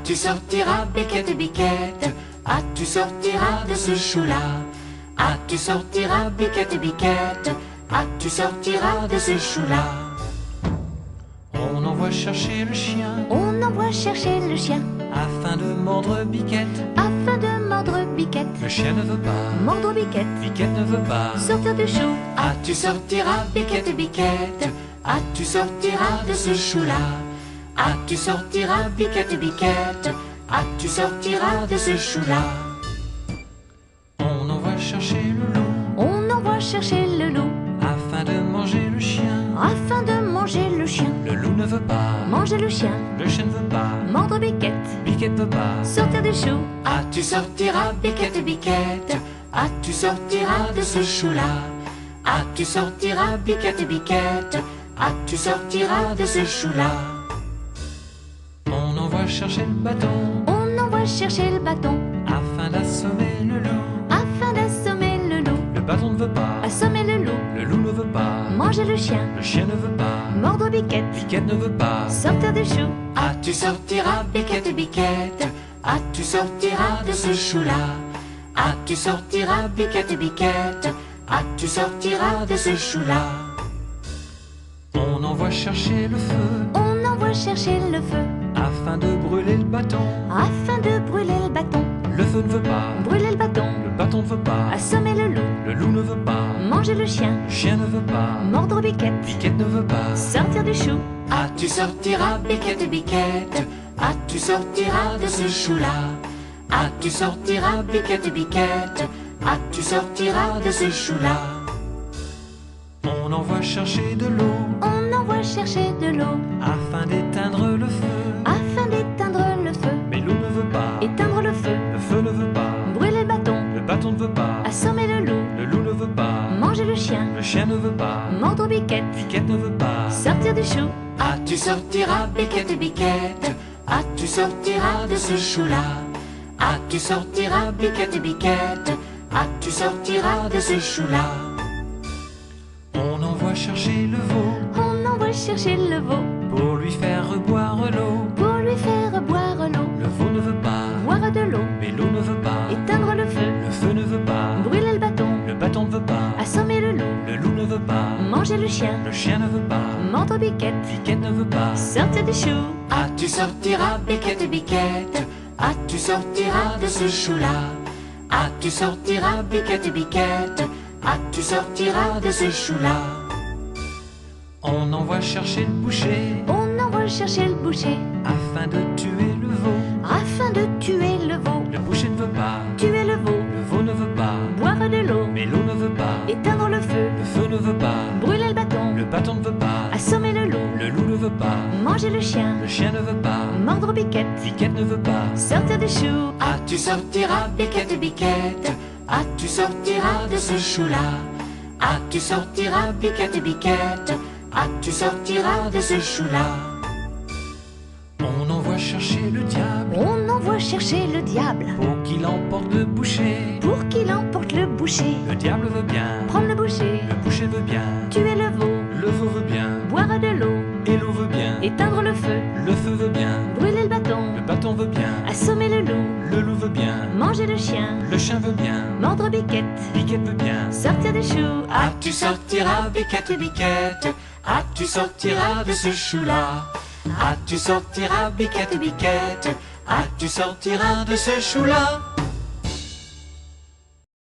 tu sortiras, Biquette, Biquette? Ah, tu sortiras de ce chou-là? Ah, tu sortiras, Biquette, Biquette? Ah, tu sortiras de ce chou-là? On envoie chercher le chien On envoie chercher le chien afin de mordre Biquette. afin de mordre Biquette. Le chien ne veut pas, Mordre Biquette, Biquette ne veut pas. sortir du chou. Ah, tu sortiras, Biquette, Biquette? Ah, tu sortiras de ce chou-là? Ah, tu sortiras, Biquette, Biquette? Ah, tu sortiras de ce chou-là? On envoie chercher le loup On envoie chercher le loup afin de manger le chien. afin de manger le chien. Le loup ne veut pas, Manger le chien, le chien ne veut pas, mordre Biquette, Biquette veut pas. sortir du chou. Ah, tu sortiras, Biquette, Biquette? Ah, tu sortiras de ce chou-là? Ah, tu sortiras, Biquette, Biquette? Ah, tu sortiras de ce chou-là? On envoie chercher le bâton On envoie chercher le bâton afin d'assommer le loup. afin d'assommer le loup. Le bâton ne veut pas, Assommer le loup, le loup ne veut pas, manger le chien, le chien ne veut pas, mordre Biquette, Biquette ne veut pas. sortir du chou. Ah, tu sortiras, Biquette, Biquette? Ah, tu sortiras de ce chou-là? Ah, tu sortiras, Biquette, Biquette? Ah, tu sortiras de ce chou-là? On envoie chercher le feu On envoie chercher le feu afin de brûler le bâton. afin de brûler le bâton. Le feu ne veut pas, Brûler le bâton, le bâton ne veut pas, assommer le loup, le loup ne veut pas, manger le chien, le chien ne veut pas, mordre Biquette, Biquette ne veut pas. sortir du chou. Ah, tu sortiras, Biquette, Biquette? Ah, tu sortiras de ce chou-là? Ah, tu sortiras, Biquette, Biquette? Ah, tu sortiras de ce chou-là? On envoie chercher de l'eau On envoie chercher de l'eau afin d'éteindre le feu. afin d'éteindre le feu. Mais l'eau ne veut pas, Éteindre le feu, le feu ne veut pas, brûler le bâton, le bâton ne veut pas, assommer le loup, le loup ne veut pas, manger le chien, le chien ne veut pas, mordre Biquette, Biquette ne veut pas. sortir du chou. Ah, tu sortiras, Biquette, Biquette? Ah, tu sortiras de ce chou-là? Ah, tu sortiras, Biquette, Biquette? Ah, tu sortiras de ce chou-là? On envoie chercher le veau On envoie chercher le veau pour lui faire boire l'eau. pour lui faire boire l'eau. Le veau ne veut pas, Boire de l'eau, mais l'eau ne veut pas, éteindre le feu, le feu ne veut pas, brûler le bâton, le bâton ne veut pas, assommer le loup, le loup ne veut pas, manger le chien, le chien ne veut pas, mordre Biquette, Biquette ne veut pas. sortir du chou. Ah, tu sortiras, Biquette, Biquette? Ah, tu sortiras de ce chou-là? Ah, tu sortiras, Biquette, Biquette? Ah, tu sortiras de ce chou-là? On envoie chercher le boucher On envoie chercher le boucher afin de tuer le veau. afin de tuer le veau. Le boucher ne veut pas, Tuer le veau, le veau ne veut pas, boire de l'eau, mais l'eau ne veut pas, éteindre le feu, le feu ne veut pas, brûler le bâton, le bâton ne veut pas, assommer le loup, le loup ne veut pas, manger le chien, le chien ne veut pas, mordre Biquette, Biquette ne veut pas. sortir du chou. Ah, tu sortiras, Biquette, Biquette? Ah, tu sortiras de ce chou-là? Ah, tu sortiras, Biquette, Biquette? Ah, tu sortiras de ce chou-là? On envoie chercher le diable On envoie chercher le diable pour qu'il emporte le boucher. pour qu'il emporte le boucher. Le diable veut bien, Prendre le boucher, le boucher veut bien, tuer le veau, le veau veut bien, boire de l'eau, et l'eau veut bien, éteindre le feu, le feu veut bien, brûler le bâton, le bâton veut bien, assommer le loup, le loup veut bien, manger le chien, le chien veut bien, mordre Biquette, Biquette veut bien. sortir du chou. Ah, tu sortiras, Biquette, Biquette? Ah, tu sortiras de ce chou-là? Ah, tu sortiras, Biquette, Biquette? Ah, tu sortiras de ce chou-là?